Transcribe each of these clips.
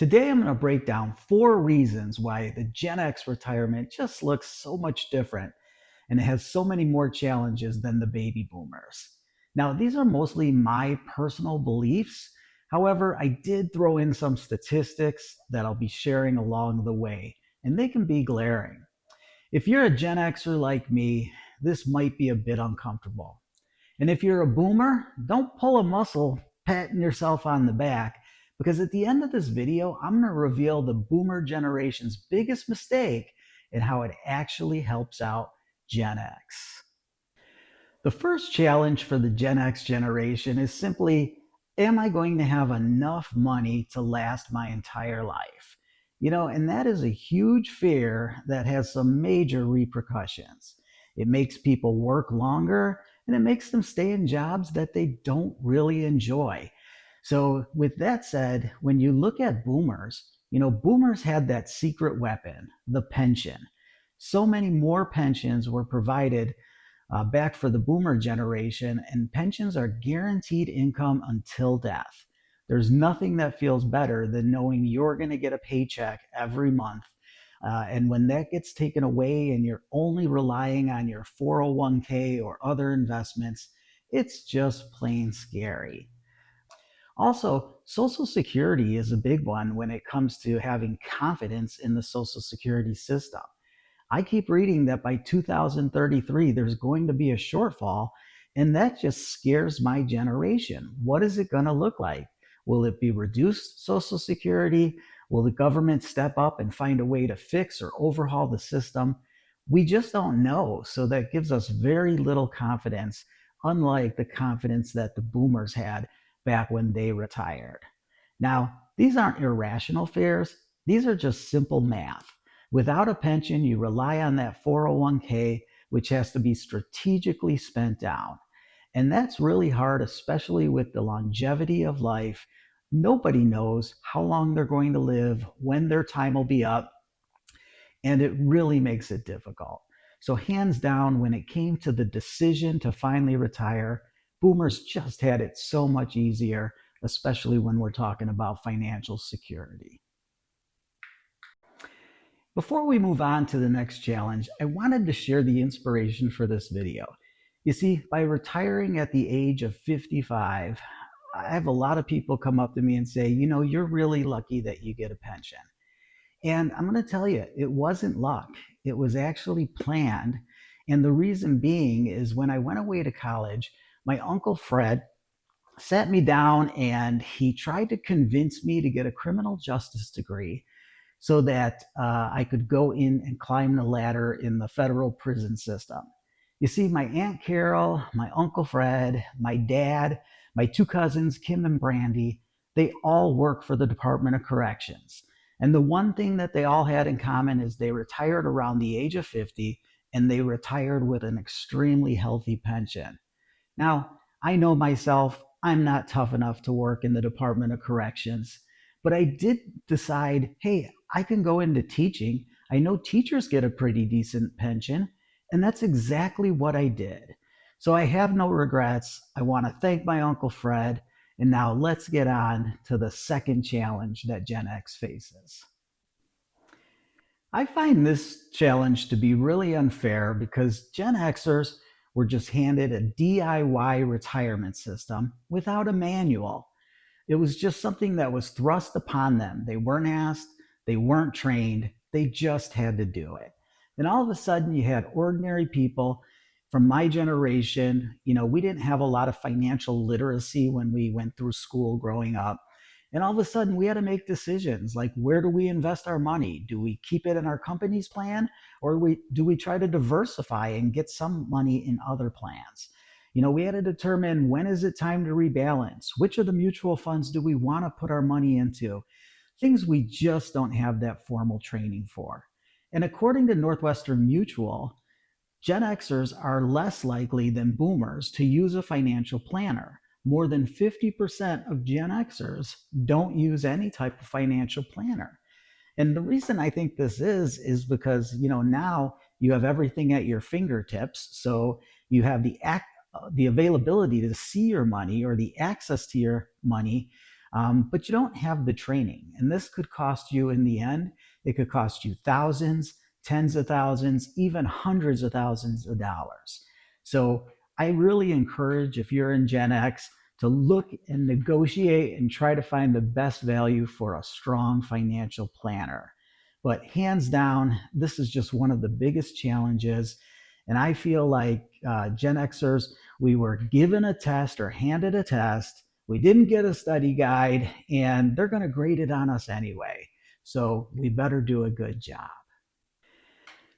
Today, I'm going to break down 4 reasons why the Gen X retirement just looks so much different and it has so many more challenges than the baby boomers. Now, these are mostly my personal beliefs. However, I did throw in some statistics that I'll be sharing along the way, and they can be glaring. If you're a Gen Xer like me, this might be a bit uncomfortable. And if you're a boomer, don't pull a muscle patting yourself on the back, because at the end of this video, I'm going to reveal the boomer generation's biggest mistake and how it actually helps out Gen X. The first challenge for the Gen X generation is simply, am I going to have enough money to last my entire life? And that is a huge fear that has some major repercussions. It makes people work longer and it makes them stay in jobs that they don't really enjoy. So, with that said, when you look at boomers, boomers had that secret weapon, the pension. So many more pensions were provided back for the boomer generation, and pensions are guaranteed income until death. There's nothing that feels better than knowing you're going to get a paycheck every month. And when that gets taken away and you're only relying on your 401k or other investments, it's just plain scary. Also, Social Security is a big one when it comes to having confidence in the Social Security system. I keep reading that by 2033, there's going to be a shortfall, and that just scares my generation. What is it going to look like? Will it be reduced Social Security? Will the government step up and find a way to fix or overhaul the system? We just don't know. So that gives us very little confidence, unlike the confidence that the boomers had back when they retired. Now, these aren't irrational fears, these are just simple math. Without a pension, you rely on that 401k, which has to be strategically spent down. And that's really hard, especially with the longevity of life. Nobody knows how long they're going to live, when their time will be up, and it really makes it difficult. So, hands down, when it came to the decision to finally retire, boomers just had it so much easier, especially when we're talking about financial security. Before we move on to the next challenge, I wanted to share the inspiration for this video. You see, by retiring at the age of 55, I have a lot of people come up to me and say, you're really lucky that you get a pension. And I'm going to tell you, it wasn't luck. It was actually planned. And the reason being is when I went away to college, my Uncle Fred sat me down and he tried to convince me to get a criminal justice degree so that I could go in and climb the ladder in the federal prison system. You see, my Aunt Carol, my Uncle Fred, my dad, my 2 cousins, Kim and Brandy, they all work for the Department of Corrections. And the one thing that they all had in common is they retired around the age of 50, and they retired with an extremely healthy pension. Now, I know myself, I'm not tough enough to work in the Department of Corrections, but I did decide, hey, I can go into teaching. I know teachers get a pretty decent pension, and that's exactly what I did. So I have no regrets. I want to thank my Uncle Fred, and now let's get on to the second challenge that Gen X faces. I find this challenge to be really unfair because Gen Xers were just handed a DIY retirement system without a manual. It was just something that was thrust upon them. They weren't asked, they weren't trained, they just had to do it. And all of a sudden, you had ordinary people from my generation. We didn't have a lot of financial literacy when we went through school growing up. And all of a sudden, we had to make decisions like, where do we invest our money? Do we keep it in our company's plan, or do we try to diversify and get some money in other plans? We had to determine, when is it time to rebalance? Which of the mutual funds do we want to put our money into? Things we just don't have that formal training for. And according to Northwestern Mutual, Gen Xers are less likely than boomers to use a financial planner. More than 50% of Gen Xers don't use any type of financial planner. And the reason I think this is because, now you have everything at your fingertips. So you have the availability to see your money, or the access to your money but you don't have the training. And this could cost you, in the end, it could cost you thousands, tens of thousands, even hundreds of thousands of dollars. So I really encourage, if you're in Gen X, to look and negotiate and try to find the best value for a strong financial planner. But hands down, this is just one of the biggest challenges. And I feel like Gen Xers, we were given a test or handed a test. We didn't get a study guide, and they're going to grade it on us anyway. So we better do a good job.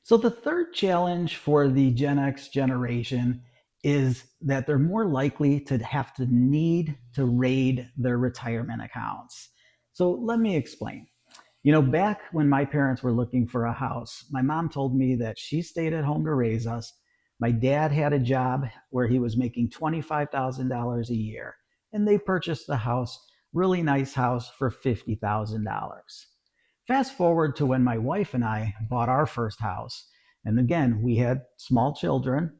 So the third challenge for the Gen X generation is that they're more likely to have to need to raid their retirement accounts. So let me explain. Back when my parents were looking for a house, my mom told me that she stayed at home to raise us. My dad had a job where he was making $25,000 a year, and they purchased the house, really nice house, for $50,000. Fast forward to when my wife and I bought our first house. And again, we had small children.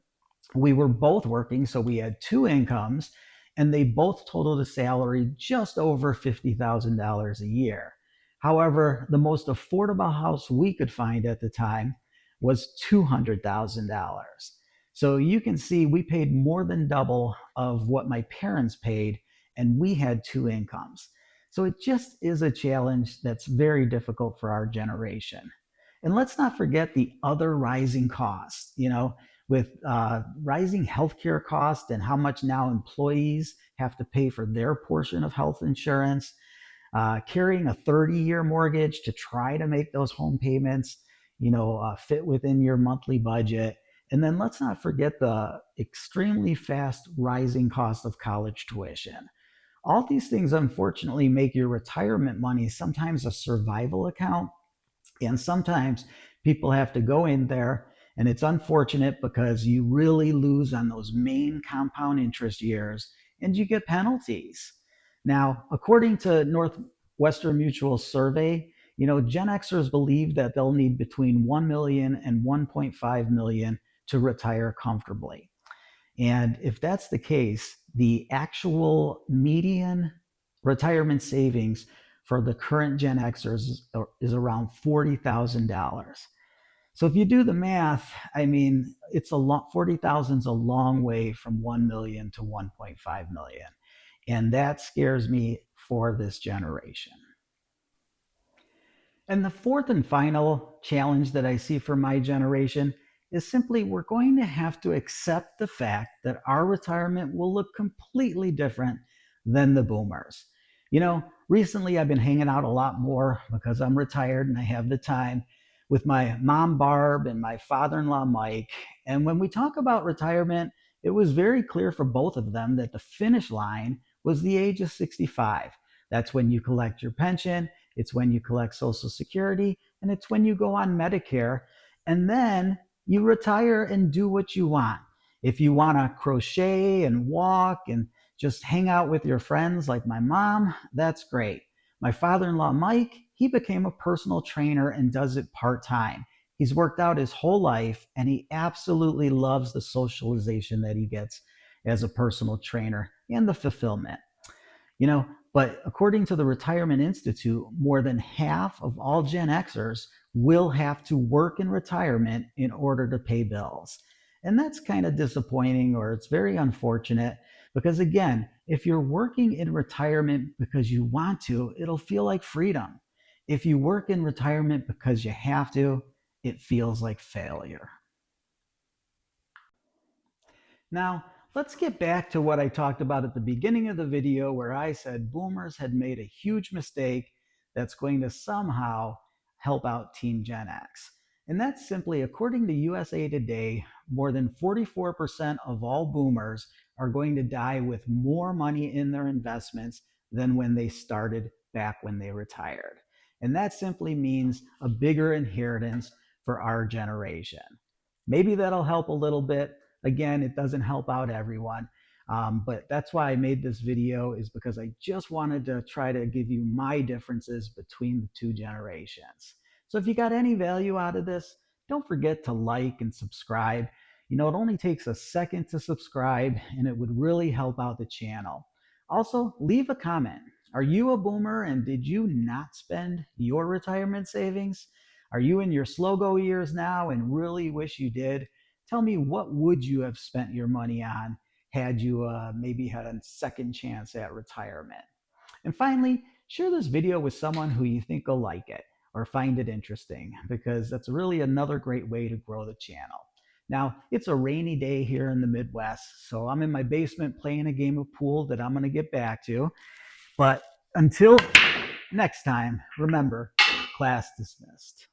We were both working, so we had two incomes, and they both totaled a salary just over $50,000 a year. However, the most affordable house we could find at the time was $200,000. So you can see we paid more than double of what my parents paid, and we had two incomes. So it just is a challenge that's very difficult for our generation. And let's not forget the other rising costs, with rising healthcare costs and how much now employees have to pay for their portion of health insurance, carrying a 30-year mortgage to try to make those home payments, fit within your monthly budget. And then let's not forget the extremely fast rising cost of college tuition. All these things, unfortunately, make your retirement money sometimes a survival account. And sometimes people have to go in there, and it's unfortunate because you really lose on those main compound interest years and you get penalties. Now, according to Northwestern Mutual survey, Gen Xers believe that they'll need between 1 million and 1.5 million to retire comfortably. And if that's the case, the actual median retirement savings for the current Gen Xers is around $40,000. So if you do the math, I mean, it's a lot. 40,000 is a long way from 1 million to 1.5 million, and that scares me for this generation. And the fourth and final challenge that I see for my generation is simply we're going to have to accept the fact that our retirement will look completely different than the boomers. Recently I've been hanging out a lot more because I'm retired and I have the time with my mom, Barb, and my father in law, Mike. And when we talk about retirement, it was very clear for both of them that the finish line was the age of 65. That's when you collect your pension, it's when you collect Social Security, and it's when you go on Medicare. And then you retire and do what you want. If you want to crochet and walk and just hang out with your friends like my mom, that's great. My father in law, Mike, he became a personal trainer and does it part time. He's worked out his whole life and he absolutely loves the socialization that he gets as a personal trainer and the fulfillment. You know, but according to the Retirement Institute, more than half of all Gen Xers will have to work in retirement in order to pay bills. And that's kind of disappointing, or it's very unfortunate because, again, if you're working in retirement because you want to, it'll feel like freedom. If you work in retirement because you have to, it feels like failure. Now, let's get back to what I talked about at the beginning of the video where I said boomers had made a huge mistake that's going to somehow help out Teen Gen X. And that's simply, according to USA Today, more than 44% of all boomers are going to die with more money in their investments than when they started back when they retired. And that simply means a bigger inheritance for our generation. Maybe that'll help a little bit. Again, it doesn't help out everyone. But that's why I made this video, is because I just wanted to try to give you my differences between the two generations. So if you got any value out of this, don't forget to like and subscribe. It only takes a second to subscribe and it would really help out the channel. Also, leave a comment. Are you a boomer and did you not spend your retirement savings? Are you in your slow-go years now and really wish you did? Tell me, what would you have spent your money on had you maybe had a second chance at retirement? And finally, share this video with someone who you think will like it or find it interesting, because that's really another great way to grow the channel. Now, it's a rainy day here in the Midwest, so I'm in my basement playing a game of pool that I'm going to get back to. But until next time, remember, class dismissed.